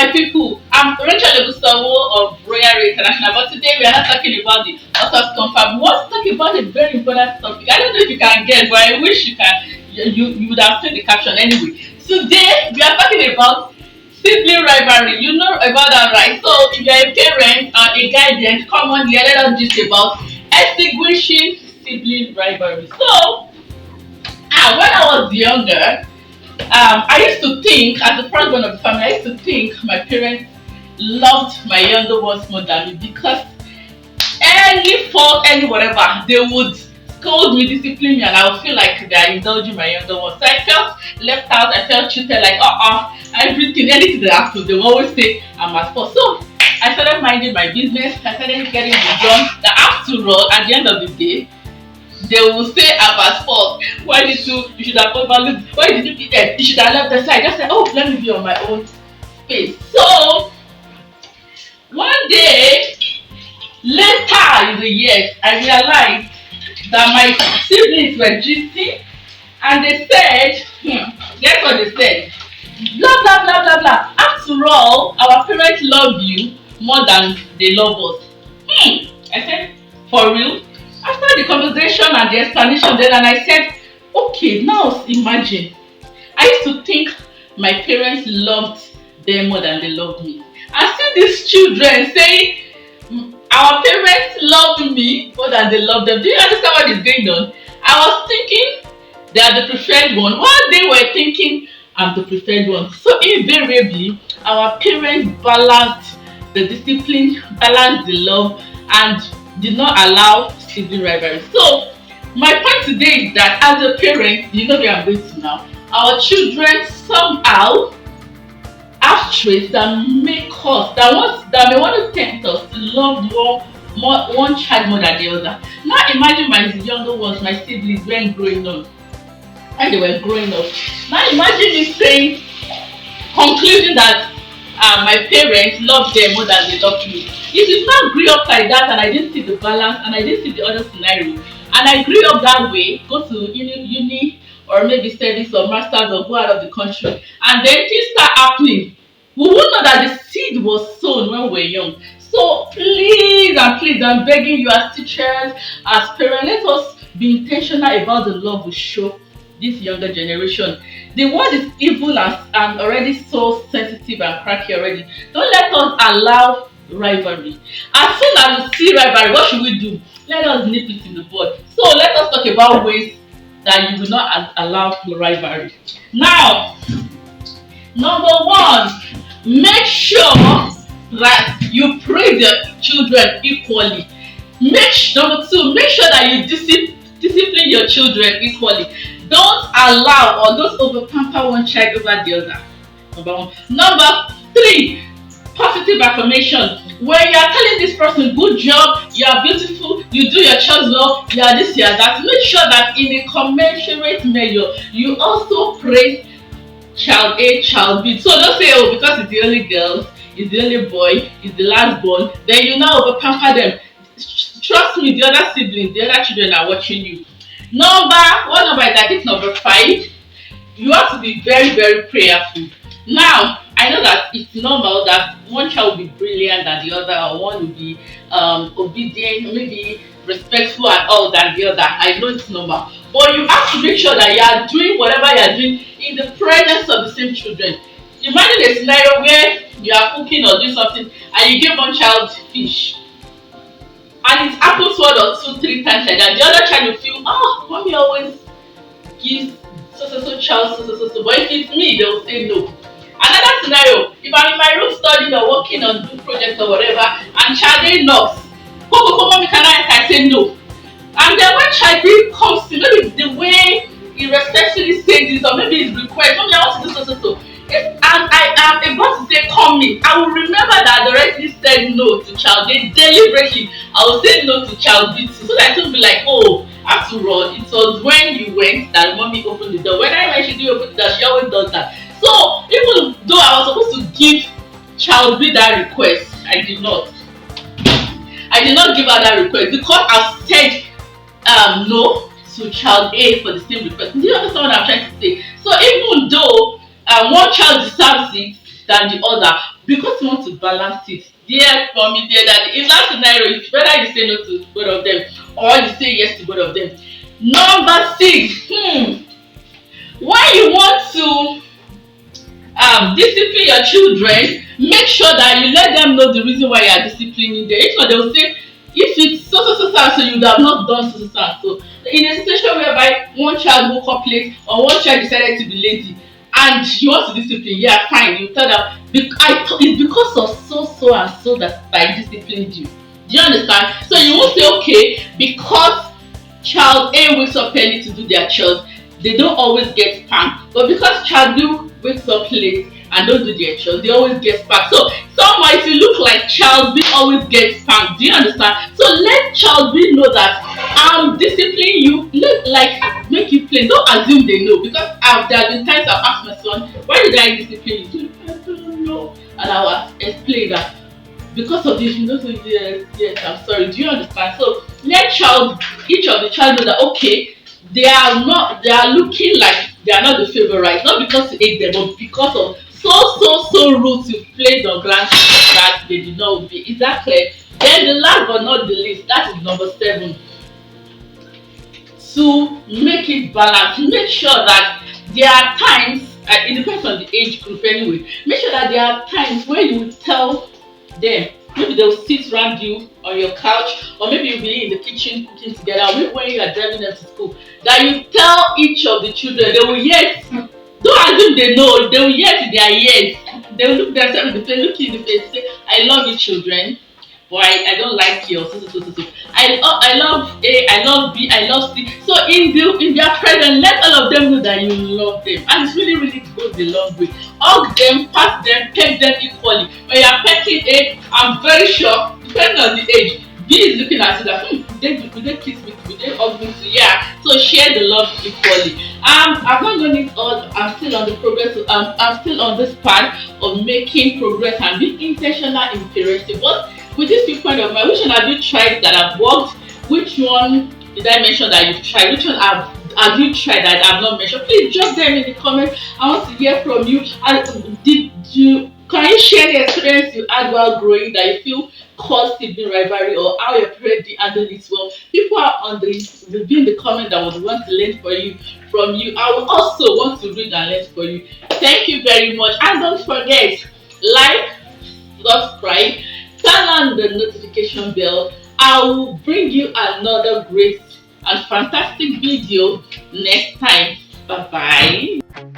my people, I'm Ogunsanwo of Rivalry International, but today we are not talking about the author's confirm. We want to talk about a very important topic. I don't know if you can guess, but I wish you can. You would have seen the caption anyway. Today we are talking about sibling rivalry. You know about that, right? So if you're a parent or a guardian, come on here, let us gist about extinguishing sibling rivalry. So, when I was younger, I used to think, as the firstborn of the family, I used to think my parents loved my younger ones more than me because any fault, any whatever, they would scold me, discipline me, and I would feel like they are indulging my younger ones. So I felt left out, I felt treated like, everything, anything that happens, they will always say I'm at fault. So I started minding my business, I started getting it done. That after all, at the end of the day, they will say I'm at fault. Why did you should have overlooked, why did you you should have left the side. I just said, oh, let me be on my own space. So one day, later in the years, I realized that my siblings were gisting and they said, guess what they said? Blah blah blah blah blah. After all, our parents love you more than they love us. I said, for real? After the conversation and the explanation then, and I said, okay, now imagine. I used to think my parents loved them more than they loved me. I see these children saying our parents loved me more than they loved them. Do you understand what is going on? I was thinking they are the preferred one, while they were thinking I'm the preferred one. So invariably, our parents balanced the discipline, balanced the love, and did not allow sibling rivalry. So my point today is that as a parent, you know where I'm going to now. Our children somehow have traits that make us that may want to tempt us to love one child more than the other. Now imagine my younger ones, my siblings, when growing up, when they were growing up. Now imagine me saying, concluding that my parents love them more than they love me. If you not grew up like that and I didn't see the balance and I didn't see the other scenario, and I grew up that way, go to uni or maybe service or masters or go out of the country, and then things start happening, we would know that the seed was sown when we were young. So please and please, I'm begging you as teachers, as parents, let us be intentional about the love we show this younger generation. The world is evil and already so sensitive and cracky already. Don't let us allow rivalry. As soon as we see rivalry, what should we do? Let us nip it in the bud. So let us talk about ways that you will not allow rivalry. Now, number one, make sure that you praise your children equally. Number two, make sure that you discipline your children equally. Don't allow or don't over pamper one child over the other. Number one. Number three, positive affirmation. When you are telling this person, good job, you are beautiful, you do your chores well, you are this, you are that, make sure that in a commensurate measure, you also praise child A, child B. So don't say, oh, because it's the only girl, it's the only boy, it's the last born, then you now over pamper them. Trust me, the other siblings, the other children are watching you. One number is, I think, number 5. You have to be very, very prayerful. Now, I know that it's normal that one child will be brilliant than the other, or one will be obedient, maybe respectful and all than the other. I know it's normal. But you have to make sure that you are doing whatever you are doing in the presence of the same children. Imagine a scenario where you are cooking or doing something and you give one child fish. And it happens 1 or 2, 3 times like that. The other child will feel, oh, mommy always gives so child so. But if it's me, they will say no. Another scenario, if I'm in my room studying or working on do project or whatever, and child A knocks, Coco, mommy, can I say no? And then when child B comes to, maybe the way he respectfully says this, or maybe his request, mommy, I want to do so. And I am about to say come in, I will remember that I directly said no to child A deliberately. I will say no to child B too, so that it will be like, oh, after all, it was when you went that mommy opened the door. When she did open the door, she always does that. So even though I was supposed to give child B that request, I did not. I did not give her that request because I said no to child A for the same request. Do you understand what I'm trying to say? So even though one child deserves it, than the other because you want to balance it. Dear mommy, dear daddy, in that scenario, it's better you say no to both of them or you say yes to both of them. Number six, when you want to discipline your children, make sure that you let them know the reason why you are disciplining them. If not, they will say, if it's so, you would have not done so. In a situation whereby one child woke up late or one child decided to be lazy and you want to discipline, yeah, fine. You tell them, it's because of so and so that I disciplined you. Do you understand? So you won't say, okay, because child A wakes up early to do their chores, they don't always get spanked. But because child B wakes up late and don't do their chores, they always get spanked. So somehow it will look like child B always gets spanked. Do you understand? So let child B know that I'm disciplining you. Let like make it plain. Don't assume they know because there have been times I've asked my son, why did I discipline you? I don't know. And I will explain that because of this, you know, so yes, I'm sorry. Do you understand? So let each of the child know that okay, they are looking like they are not the favorite, not because you hate them, but because of so rules you played on grand that they did not obey. Is that clear? Then the last but not the least, that is number 7. To make it balanced, make sure that there are times, it depends on the age group anyway, make sure that there are times where you will tell them, maybe they'll sit around you on your couch or maybe you'll be in the kitchen cooking together, or maybe when you are driving them to school, that you tell each of the children, they will yes, don't assume they know, they will yes their yes, they will look themselves in the face, look you in the face, say I love you children, but I don't like your so. I love A, I love B, I love C. So in their presence, let all of them know that you love them. And it's really goes a long way. Hug them, pat them, pet them equally. When you are petting A, I'm very sure, depending on the age, B is looking at you like, could they kiss me? Could they hug me too? Yeah. So share the love equally. I've not done it all. I'm still on the progress. I'm still on this path of making progress and being intentional in parenting. But with this viewpoint of mine, which one have you tried that have worked? Which one did I mention that you've tried? Which one have you tried that I have not mentioned? Please drop them in the comments. I want to hear from you. And can you share the experience you had while growing that you feel caused sibling rivalry, or how your parents handle it well? People are on will be in the comment that would want to learn from you. I will also want to read and learn for you. Thank you very much. And don't forget, like, subscribe, turn on the notification bell. I will bring you another great and fantastic video next time. Bye bye.